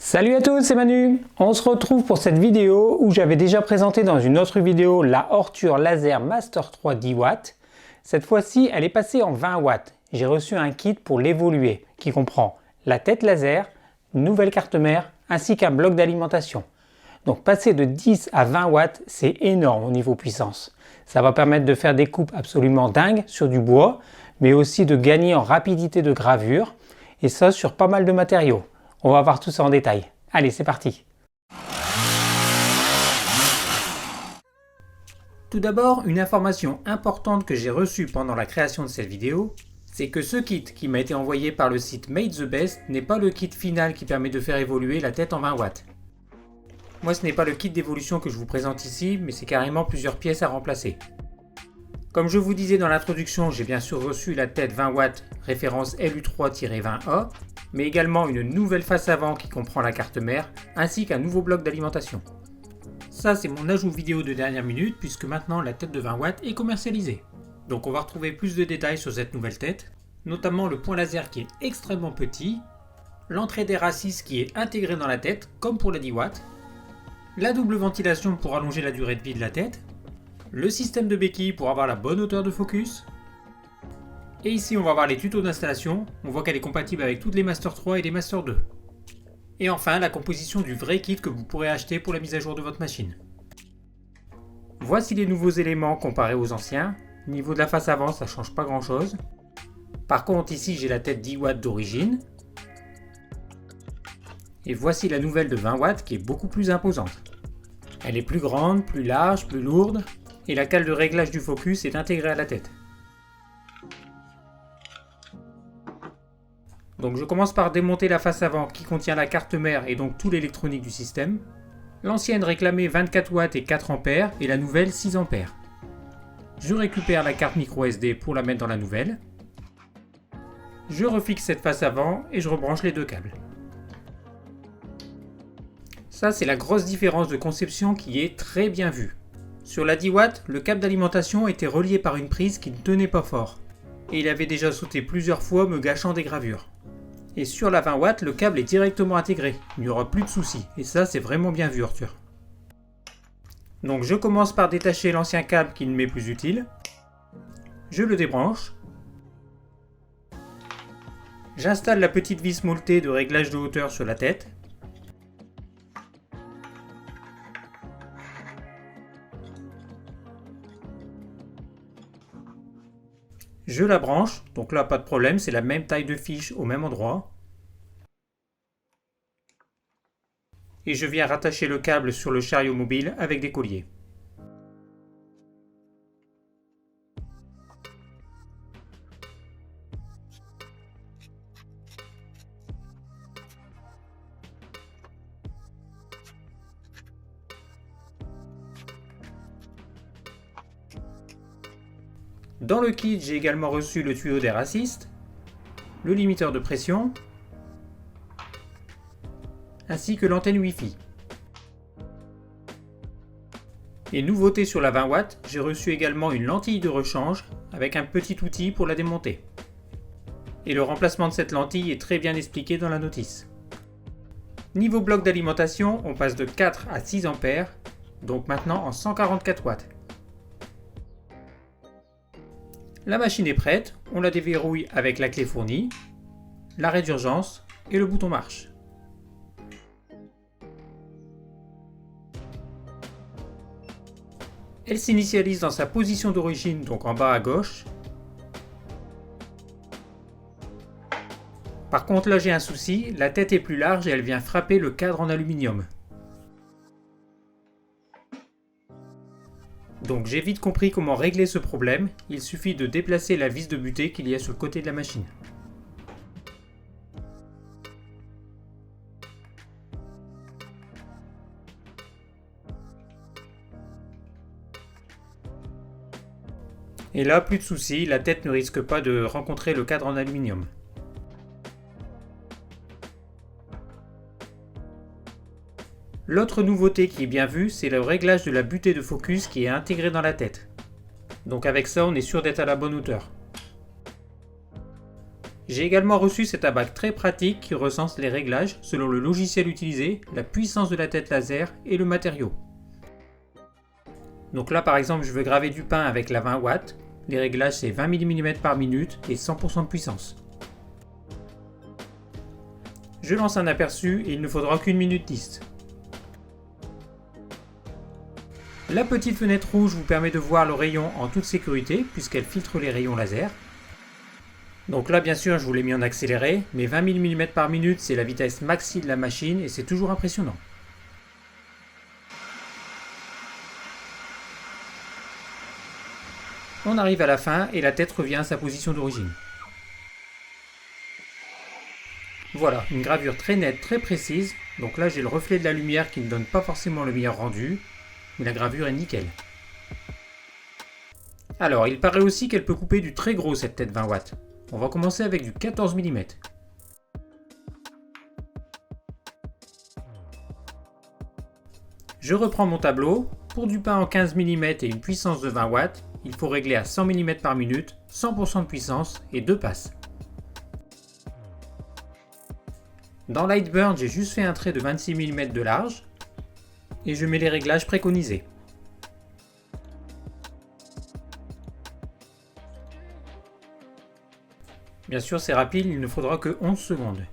Salut à tous, c'est Manu. On se retrouve pour cette vidéo où j'avais déjà présenté dans une autre vidéo la Ortur Laser Master 3 10 watts. Cette fois-ci, elle est passée en 20 watts. J'ai reçu un kit pour l'évoluer qui comprend la tête laser, une nouvelle carte mère ainsi qu'un bloc d'alimentation. Donc passer de 10 à 20 watts, c'est énorme au niveau puissance. Ça va permettre de faire des coupes absolument dingues sur du bois, mais aussi de gagner en rapidité de gravure, et ça sur pas mal de matériaux. On va voir tout ça en détail. Allez, c'est parti. Tout d'abord, une information importante que j'ai reçue pendant la création de cette vidéo, c'est que ce kit qui m'a été envoyé par le site Made the Best n'est pas le kit final qui permet de faire évoluer la tête en 20 watts. Moi, ce n'est pas le kit d'évolution que je vous présente ici, mais c'est carrément plusieurs pièces à remplacer. Comme je vous disais dans l'introduction, j'ai bien sûr reçu la tête 20 watts référence LU3-20A, mais également une nouvelle face avant qui comprend la carte mère, ainsi qu'un nouveau bloc d'alimentation. Ça, c'est mon ajout vidéo de dernière minute, puisque maintenant la tête de 20 watts est commercialisée. Donc on va retrouver plus de détails sur cette nouvelle tête, notamment le point laser qui est extrêmement petit, l'entrée d'air A6 qui est intégrée dans la tête, comme pour la 10 watts, la double ventilation pour allonger la durée de vie de la tête, le système de béquille pour avoir la bonne hauteur de focus. Et ici on va voir les tutos d'installation, on voit qu'elle est compatible avec toutes les Master 3 et les Master 2. Et enfin la composition du vrai kit que vous pourrez acheter pour la mise à jour de votre machine. Voici les nouveaux éléments comparés aux anciens. Niveau de la face avant, ça change pas grand chose. Par contre ici j'ai la tête 10 watts d'origine. Et voici la nouvelle de 20 watts qui est beaucoup plus imposante. Elle est plus grande, plus large, plus lourde. Et la cale de réglage du focus est intégrée à la tête. Donc je commence par démonter la face avant qui contient la carte mère et donc tout l'électronique du système. L'ancienne réclamait 24 watts et 4 ampères et la nouvelle 6 ampères. Je récupère la carte micro SD pour la mettre dans la nouvelle. Je refixe cette face avant et je rebranche les deux câbles. Ça, c'est la grosse différence de conception qui est très bien vue. Sur la 10 watts, le câble d'alimentation était relié par une prise qui ne tenait pas fort. Et il avait déjà sauté plusieurs fois me gâchant des gravures. Et sur la 20 watts, le câble est directement intégré. Il n'y aura plus de soucis. Et ça, c'est vraiment bien vu, Ortur. Donc je commence par détacher l'ancien câble qui ne m'est plus utile. Je le débranche. J'installe la petite vis mouletée de réglage de hauteur sur la tête. Je la branche, donc là pas de problème, c'est la même taille de fiche au même endroit. Et je viens rattacher le câble sur le chariot mobile avec des colliers. Dans le kit, j'ai également reçu le tuyau d'air assist, le limiteur de pression, ainsi que l'antenne Wi-Fi. Et nouveauté sur la 20 watts, j'ai reçu également une lentille de rechange avec un petit outil pour la démonter. Et le remplacement de cette lentille est très bien expliqué dans la notice. Niveau bloc d'alimentation, on passe de 4 à 6 ampères, donc maintenant en 144 watts. La machine est prête, on la déverrouille avec la clé fournie, l'arrêt d'urgence et le bouton marche. Elle s'initialise dans sa position d'origine, donc en bas à gauche. Par contre là j'ai un souci, la tête est plus large et elle vient frapper le cadre en aluminium. Donc j'ai vite compris comment régler ce problème, il suffit de déplacer la vis de butée qu'il y a sur le côté de la machine. Et là, plus de soucis, la tête ne risque pas de rencontrer le cadre en aluminium. L'autre nouveauté qui est bien vue, c'est le réglage de la butée de focus qui est intégrée dans la tête. Donc avec ça, on est sûr d'être à la bonne hauteur. J'ai également reçu cet abac très pratique qui recense les réglages selon le logiciel utilisé, la puissance de la tête laser et le matériau. Donc là par exemple je veux graver du pain avec la 20 watts, les réglages c'est 20 mm par minute et 100% de puissance. Je lance un aperçu et il ne faudra qu'une minute 10. La petite fenêtre rouge vous permet de voir le rayon en toute sécurité puisqu'elle filtre les rayons laser. Donc là bien sûr je vous l'ai mis en accéléré, mais 20 000 mm par minute c'est la vitesse maxi de la machine et c'est toujours impressionnant. On arrive à la fin et la tête revient à sa position d'origine. Voilà, une gravure très nette, très précise. Donc là j'ai le reflet de la lumière qui ne donne pas forcément le meilleur rendu, mais la gravure est nickel. Alors il paraît aussi qu'elle peut couper du très gros cette tête 20 watts. On va commencer avec du 14 mm. Je reprends mon tableau. Pour du pain en 15 mm et une puissance de 20 watts, il faut régler à 100 mm par minute, 100% de puissance et 2 passes. Dans Lightburn, j'ai juste fait un trait de 26 mm de large et je mets les réglages préconisés. Bien sûr c'est rapide, il ne faudra que 11 secondes.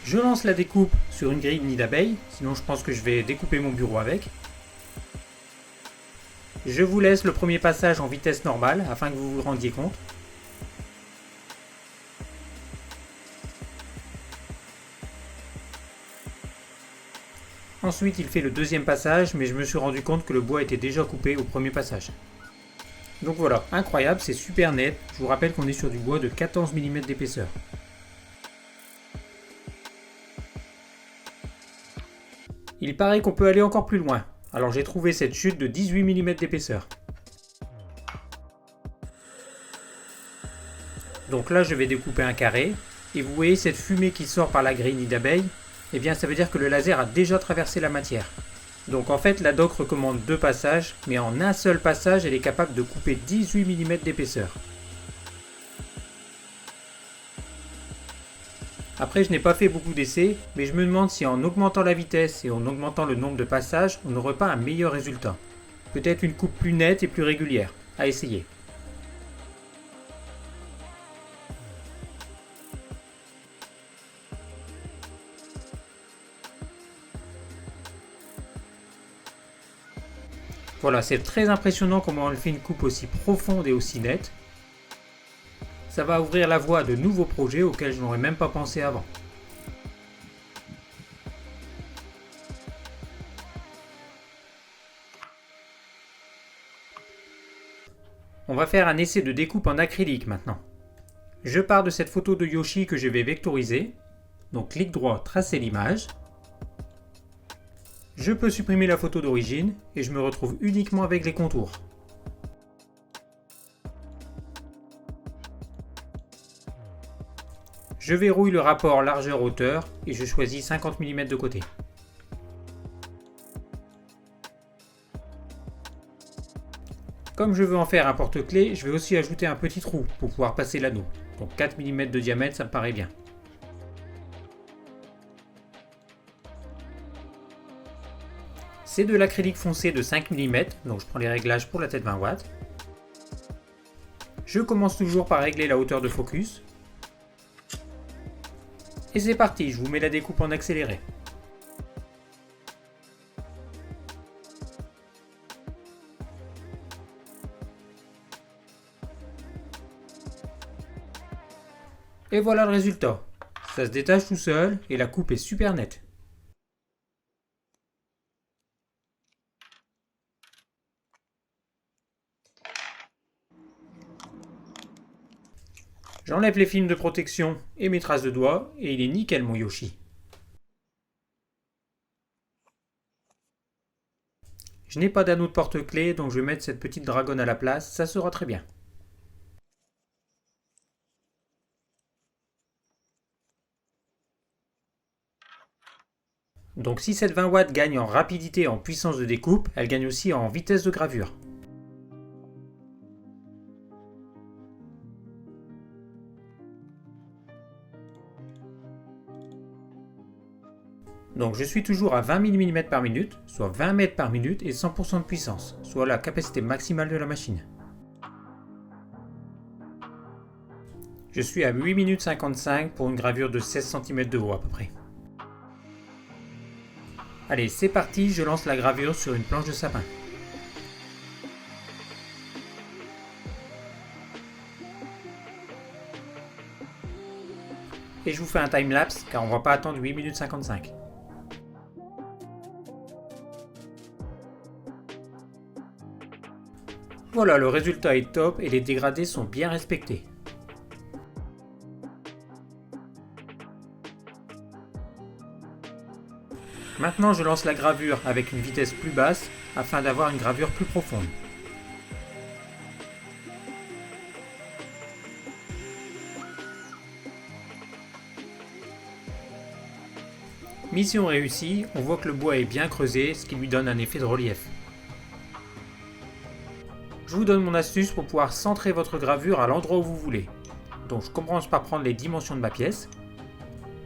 Je lance la découpe sur une grille nid d'abeille, sinon je pense que je vais découper mon bureau avec. Je vous laisse le premier passage en vitesse normale afin que vous vous rendiez compte. Ensuite il fait le deuxième passage, mais je me suis rendu compte que le bois était déjà coupé au premier passage. Donc voilà, incroyable, c'est super net. Je vous rappelle qu'on est sur du bois de 14 mm d'épaisseur. Il paraît qu'on peut aller encore plus loin, alors j'ai trouvé cette chute de 18 mm d'épaisseur. Donc là je vais découper un carré, et vous voyez cette fumée qui sort par la grille nid d'abeille, eh bien ça veut dire que le laser a déjà traversé la matière. Donc en fait la doc recommande 2 passages, mais en un seul passage elle est capable de couper 18 mm d'épaisseur. Après je n'ai pas fait beaucoup d'essais, mais je me demande si en augmentant la vitesse et en augmentant le nombre de passages, on n'aurait pas un meilleur résultat. Peut-être une coupe plus nette et plus régulière, à essayer. Voilà, c'est très impressionnant comment elle fait une coupe aussi profonde et aussi nette. Ça va ouvrir la voie à de nouveaux projets auxquels je n'aurais même pas pensé avant. On va faire un essai de découpe en acrylique maintenant. Je pars de cette photo de Yoshi que je vais vectoriser. Donc clic droit, tracer l'image. Je peux supprimer la photo d'origine et je me retrouve uniquement avec les contours. Je verrouille le rapport largeur-hauteur et je choisis 50 mm de côté. Comme je veux en faire un porte-clés, je vais aussi ajouter un petit trou pour pouvoir passer l'anneau. Donc 4 mm de diamètre, ça me paraît bien. C'est de l'acrylique foncé de 5 mm, donc je prends les réglages pour la tête 20 watts. Je commence toujours par régler la hauteur de focus. Et c'est parti, je vous mets la découpe en accéléré. Et voilà le résultat. Ça se détache tout seul et la coupe est super nette. J'enlève les films de protection et mes traces de doigts et il est nickel mon Yoshi. Je n'ai pas d'anneau de porte-clés donc je vais mettre cette petite dragonne à la place, ça sera très bien. Donc si cette 20 watts gagne en rapidité et en puissance de découpe, elle gagne aussi en vitesse de gravure. Donc je suis toujours à 20 000 mm par minute, soit 20 mètres par minute et 100% de puissance, soit la capacité maximale de la machine. Je suis à 8 minutes 55 pour une gravure de 16 cm de haut à peu près. Allez, c'est parti, je lance la gravure sur une planche de sapin. Et je vous fais un timelapse car on ne va pas attendre 8 minutes 55. Voilà, le résultat est top et les dégradés sont bien respectés. Maintenant je lance la gravure avec une vitesse plus basse afin d'avoir une gravure plus profonde. Mission réussie, on voit que le bois est bien creusé, ce qui lui donne un effet de relief. Je vous donne mon astuce pour pouvoir centrer votre gravure à l'endroit où vous voulez. Donc je commence par prendre les dimensions de ma pièce.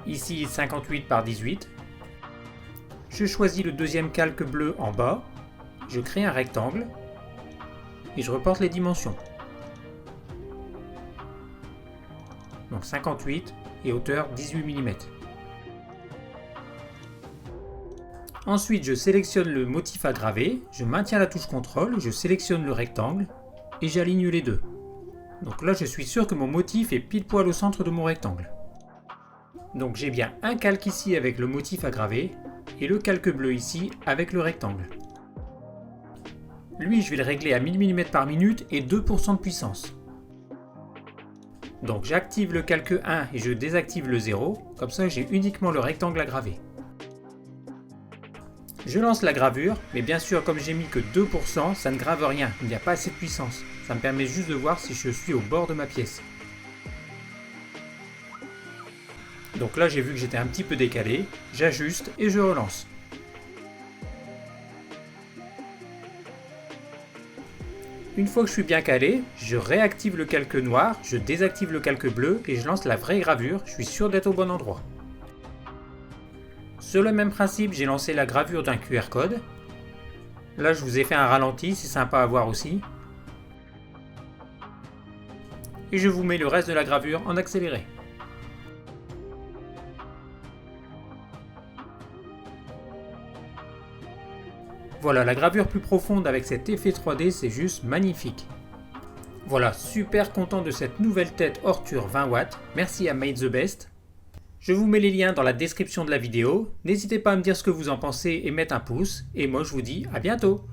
Ici 58 par 18. Je choisis le deuxième calque bleu en bas. Je crée un rectangle. Et je reporte les dimensions. Donc 58 et hauteur 18 mm. Ensuite, je sélectionne le motif à graver, je maintiens la touche CTRL, je sélectionne le rectangle et j'aligne les deux. Donc là, je suis sûr que mon motif est pile poil au centre de mon rectangle. Donc j'ai bien un calque ici avec le motif à graver et le calque bleu ici avec le rectangle. Lui, je vais le régler à 1000 mm par minute et 2% de puissance. Donc j'active le calque 1 et je désactive le 0, comme ça j'ai uniquement le rectangle à graver. Je lance la gravure, mais bien sûr comme j'ai mis que 2%, ça ne grave rien, il n'y a pas assez de puissance. Ça me permet juste de voir si je suis au bord de ma pièce. Donc là j'ai vu que j'étais un petit peu décalé, j'ajuste et je relance. Une fois que je suis bien calé, je réactive le calque noir, je désactive le calque bleu et je lance la vraie gravure, je suis sûr d'être au bon endroit. Sur le même principe, j'ai lancé la gravure d'un QR code. Là, je vous ai fait un ralenti, c'est sympa à voir aussi. Et je vous mets le reste de la gravure en accéléré. Voilà, la gravure plus profonde avec cet effet 3D, c'est juste magnifique. Voilà, super content de cette nouvelle tête Ortur 20 watts. Merci à Made the Best. Je vous mets les liens dans la description de la vidéo. N'hésitez pas à me dire ce que vous en pensez et mettre un pouce. Et moi je vous dis à bientôt.